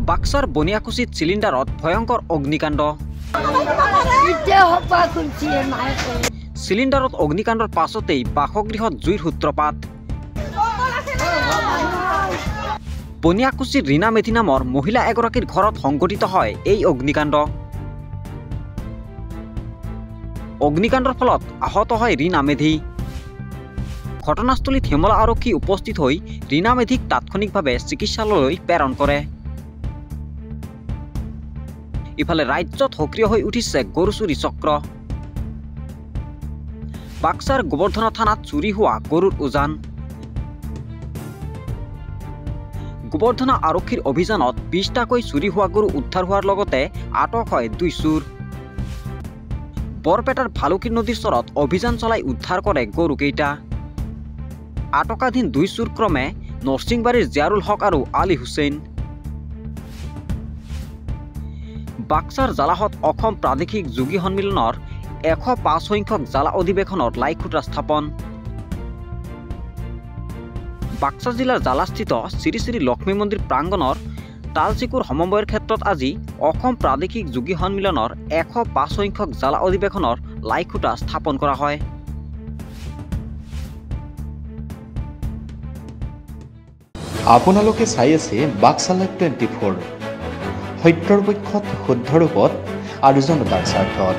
বাক্সাৰ বনিয়াকুছিত চিলিণ্ডাৰত ভয়ংকৰ অগ্নিকাণ্ড। চিলিণ্ডাৰত অগ্নিকাণ্ডৰ পাছতেই বাসগৃহত জুইৰ সূত্ৰপাত। বনিয়াকুছিৰ ৰীনা মেধি নামৰ মহিলা এগৰাকীৰ ঘৰত সংঘটিত হয় এই অগ্নিকাণ্ড। অগ্নিকাণ্ডৰ ফলত আহত হয় ৰীনা মেধি। ঘটনাস্থলীত হেমলা আৰক্ষী উপস্থিত হৈ ৰীনা মেধিক তাৎক্ষণিকভাৱে চিকিৎসালয়লৈ প্ৰেৰণ কৰে। ইফালে ৰাজ্যত সক্ৰিয় হৈ উঠিছে গৰু চুৰি চক্ৰ। বাক্সাৰ গোবৰ্ধনা থানাত চুৰি হোৱা গৰুৰ উজান। গোবৰ্ধনা আৰক্ষীৰ অভিযানত 20টাকৈ চুৰি হোৱা গৰু উদ্ধাৰ হোৱাৰ লগতে আটক হয় 2 চোৰ। বৰপেটাৰ ভালুকি নদীৰ চৰত অভিযান চলাই উদ্ধাৰ কৰে গৰুকেইটা। আটকাধীন 2 চোৰ ক্ৰমে নৰসিংবাৰীৰ জিয়াৰুল হক আৰু আলী হুছেইন। বাক্সাৰ জালাহত অসম প্ৰাদেশিক যোগী সন্মিলনৰ 105 সংখ্যক জালা অধিৱেশনৰ লাইখুটা স্থাপন। বাক্সা জিলাৰ জালাস্থিত শ্ৰী শ্ৰী লক্ষ্মী মন্দিৰ প্ৰাংগণৰ তালচিকুৰ সমন্বয়ৰ ক্ষেত্ৰত আজি অসম প্ৰাদেশিক যোগী সন্মিলনৰ 105 সংখ্যক জালা অধিৱেশনৰ লাইখুটা স্থাপন কৰা হয়। আপোনালোকে চাই আছে বাক্সা লাইভ 24, সত্যৰ পক্ষত শুদ্ধ ৰূপত আৰু জনতাৰ স্বাৰ্থত।